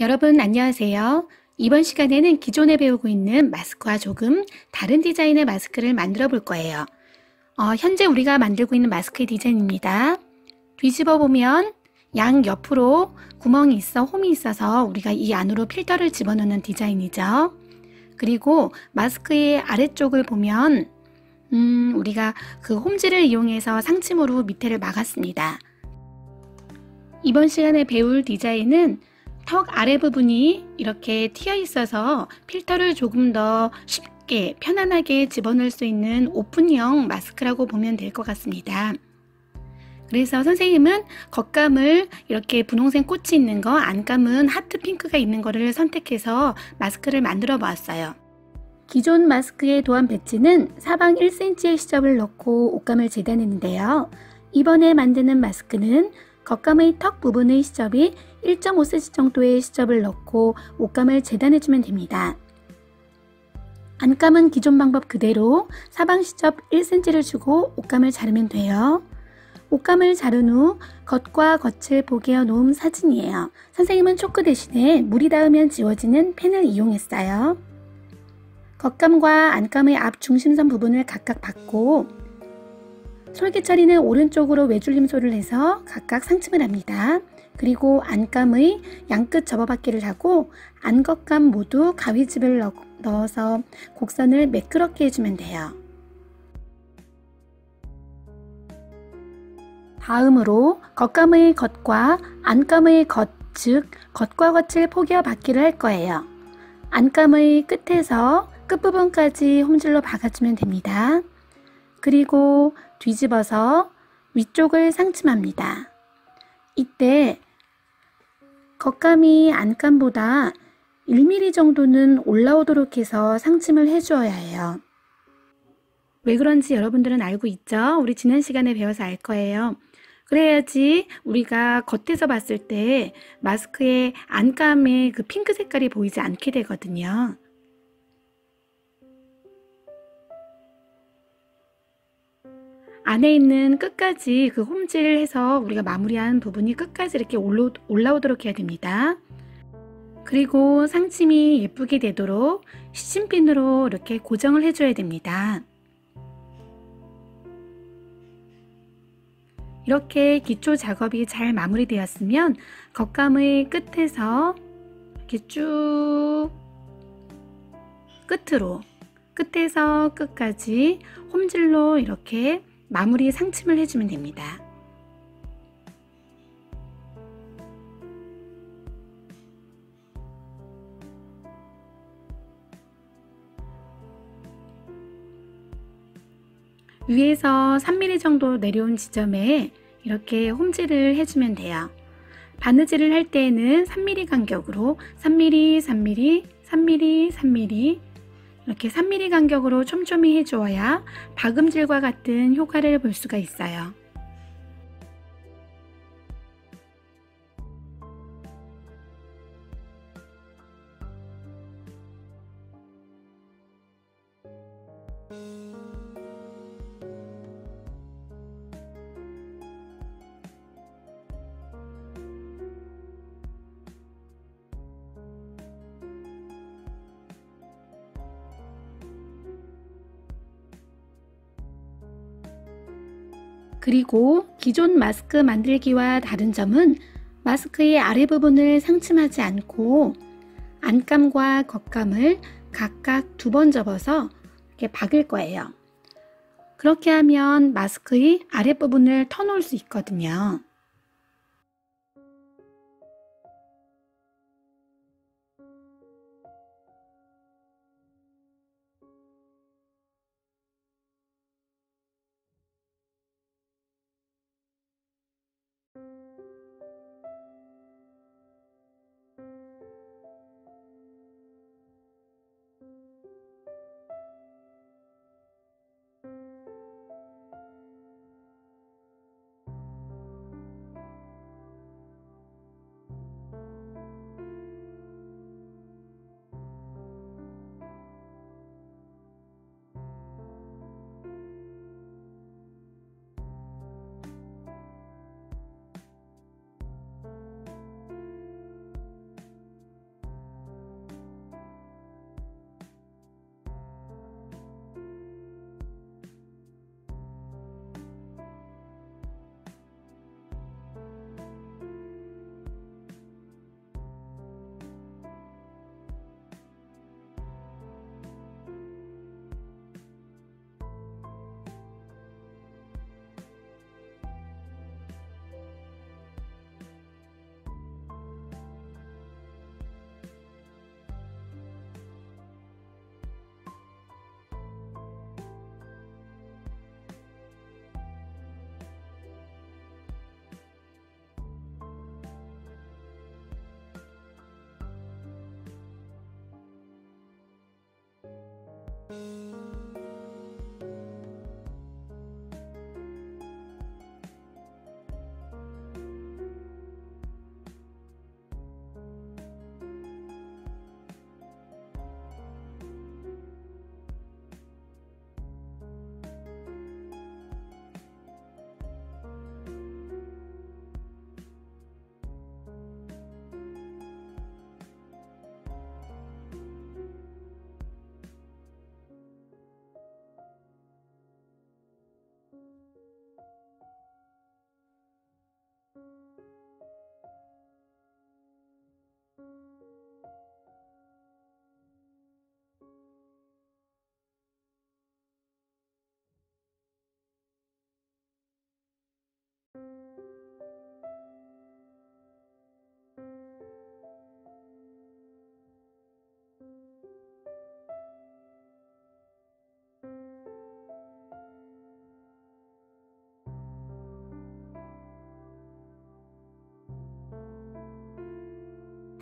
여러분 안녕하세요. 이번 시간에는 기존에 배우고 있는 마스크와 조금 다른 디자인의 마스크를 만들어 볼 거예요. 현재 우리가 만들고 있는 마스크의 디자인입니다. 뒤집어 보면 양 옆으로 구멍이 있어 홈이 있어서 우리가 이 안으로 필터를 집어넣는 디자인이죠. 그리고 마스크의 아래쪽을 보면 우리가 그 홈질을 이용해서 상침으로 밑에를 막았습니다. 이번 시간에 배울 디자인은 턱 아래 부분이 이렇게 튀어 있어서 필터를 조금 더 쉽게 편안하게 집어넣을 수 있는 오픈형 마스크라고 보면 될 것 같습니다. 그래서 선생님은 겉감을 이렇게 분홍색 꽃이 있는 거, 안감은 하트 핑크가 있는 거를 선택해서 마스크를 만들어 보았어요. 기존 마스크의 도안 배치는 사방 1cm의 시접을 넣고 옷감을 재단했는데요. 이번에 만드는 마스크는 겉감의 턱 부분의 시접이 1.5cm 정도의 시접을 넣고 옷감을 재단해주면 됩니다. 안감은 기존 방법 그대로 사방 시접 1cm를 주고 옷감을 자르면 돼요. 옷감을 자른 후 겉과 겉을 포개어 놓은 사진이에요. 선생님은 초크 대신에 물이 닿으면 지워지는 펜을 이용했어요. 겉감과 안감의 앞 중심선 부분을 각각 받고 솔깃처리는 오른쪽으로 외줄림소를 해서 각각 상침을 합니다. 그리고 안감의 양끝 접어받기를 하고 안겉감 모두 가위집을 넣어서 곡선을 매끄럽게 해주면 돼요. 다음으로 겉감의 겉과 안감의 겉, 즉 겉과 겉을 포개어 받기를 할 거예요. 안감의 끝에서 끝부분까지 홈질로 박아주면 됩니다. 그리고 뒤집어서 위쪽을 상침합니다. 이때 겉감이 안감보다 1mm 정도는 올라오도록 해서 상침을 해주어야 해요. 왜 그런지 여러분들은 알고 있죠? 우리 지난 시간에 배워서 알 거예요. 그래야지 우리가 겉에서 봤을 때 마스크의 안감의 그 핑크 색깔이 보이지 않게 되거든요. 안에 있는 끝까지 그 홈질을 해서 우리가 마무리한 부분이 끝까지 이렇게 올라오도록 해야 됩니다. 그리고 상침이 예쁘게 되도록 시침핀으로 이렇게 고정을 해줘야 됩니다. 이렇게 기초 작업이 잘 마무리되었으면 겉감의 끝에서 이렇게 쭉 끝에서 끝까지 홈질로 이렇게 마무리 상침을 해주면 됩니다. 위에서 3mm 정도 내려온 지점에 이렇게 홈질을 해주면 돼요. 바느질을 할 때에는 3mm 간격으로 3mm, 3mm, 3mm, 3mm 이렇게 3mm 간격으로 촘촘히 해주어야 박음질과 같은 효과를 볼 수가 있어요. 그리고 기존 마스크 만들기와 다른 점은 마스크의 아래 부분을 상침하지 않고 안감과 겉감을 각각 2번 접어서 이렇게 박을 거예요. 그렇게 하면 마스크의 아랫부분을 터놓을 수 있거든요.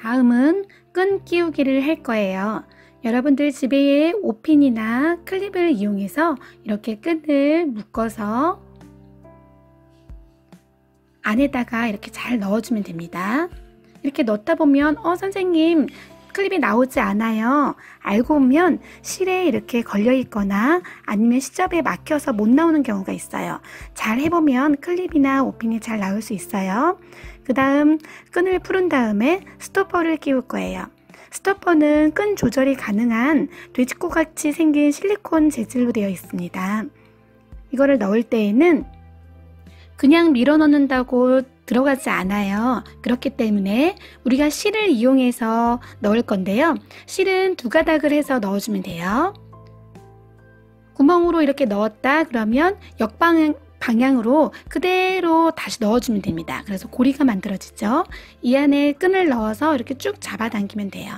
다음은 끈 끼우기를 할 거예요. 여러분들 집에 옷핀이나 클립을 이용해서 이렇게 끈을 묶어서 안에다가 이렇게 잘 넣어주면 됩니다. 이렇게 넣다 보면 선생님 클립이 나오지 않아요. 알고 보면 실에 이렇게 걸려 있거나 아니면 시접에 막혀서 못 나오는 경우가 있어요. 잘 해보면 클립이나 옷핀이 잘 나올 수 있어요. 그 다음 끈을 풀은 다음에 스토퍼를 끼울 거예요. 스토퍼는 끈 조절이 가능한 돼지코같이 생긴 실리콘 재질로 되어 있습니다. 이거를 넣을 때에는 그냥 밀어 넣는다고 들어가지 않아요. 그렇기 때문에 우리가 실을 이용해서 넣을 건데요. 실은 두 가닥을 해서 넣어주면 돼요. 구멍으로 이렇게 넣었다 그러면 역방향으로 그대로 다시 넣어주면 됩니다. 그래서 고리가 만들어지죠. 이 안에 끈을 넣어서 이렇게 쭉 잡아당기면 돼요.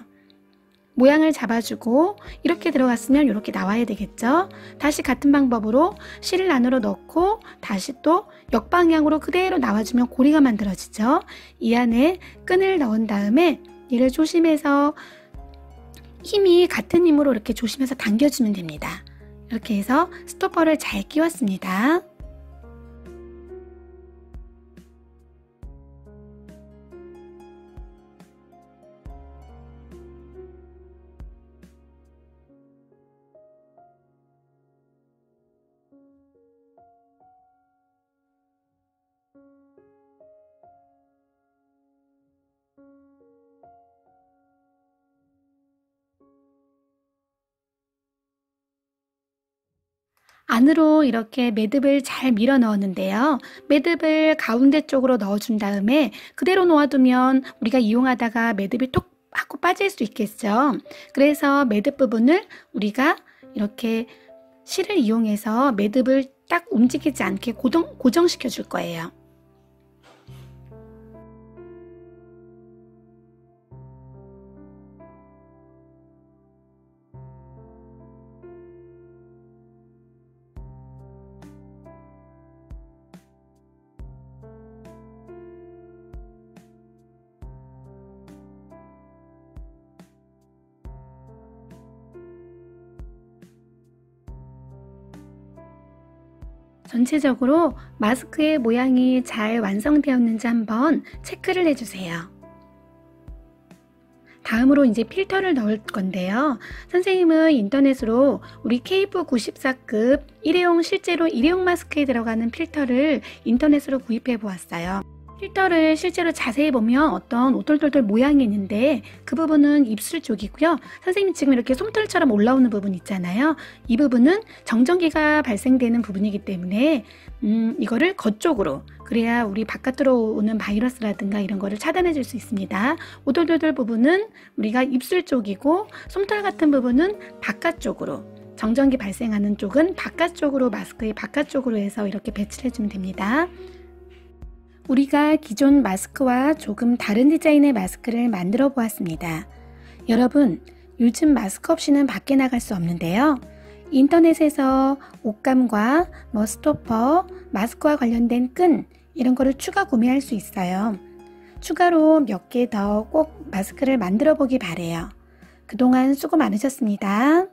모양을 잡아주고 이렇게 들어갔으면 이렇게 나와야 되겠죠. 다시 같은 방법으로 실을 안으로 넣고 다시 또 역방향으로 그대로 나와주면 고리가 만들어지죠. 이 안에 끈을 넣은 다음에 얘를 조심해서 힘이 같은 힘으로 이렇게 조심해서 당겨주면 됩니다. 이렇게 해서 스토퍼를 잘 끼웠습니다. 안으로 이렇게 매듭을 잘 밀어 넣었는데요. 매듭을 가운데 쪽으로 넣어준 다음에 그대로 놓아두면 우리가 이용하다가 매듭이 톡 하고 빠질 수 있겠죠. 그래서 매듭 부분을 우리가 이렇게 실을 이용해서 매듭을 딱 움직이지 않게 고정시켜 줄 거예요. 전체적으로 마스크의 모양이 잘 완성되었는지 한번 체크를 해주세요. 다음으로 이제 필터를 넣을 건데요. 선생님은 인터넷으로 우리 KF94급 일회용 실제로 일회용 마스크에 들어가는 필터를 인터넷으로 구입해 보았어요. 필터를 실제로 자세히 보면 어떤 오돌돌돌 모양이 있는데 그 부분은 입술 쪽이고요. 선생님 지금 이렇게 솜털처럼 올라오는 부분 있잖아요. 이 부분은 정전기가 발생되는 부분이기 때문에 이거를 겉쪽으로, 그래야 우리 바깥으로 오는 바이러스라든가 이런 거를 차단해 줄 수 있습니다. 오돌돌돌 부분은 우리가 입술 쪽이고 솜털 같은 부분은 바깥쪽으로, 정전기 발생하는 쪽은 바깥쪽으로, 마스크의 바깥쪽으로 해서 이렇게 배치를 해주면 됩니다. 우리가 기존 마스크와 조금 다른 디자인의 마스크를 만들어 보았습니다. 여러분, 요즘 마스크 없이는 밖에 나갈 수 없는데요. 인터넷에서 옷감과 스토퍼, 마스크와 관련된 끈 이런 거를 추가 구매할 수 있어요. 추가로 몇 개 더 꼭 마스크를 만들어 보기 바래요. 그동안 수고 많으셨습니다.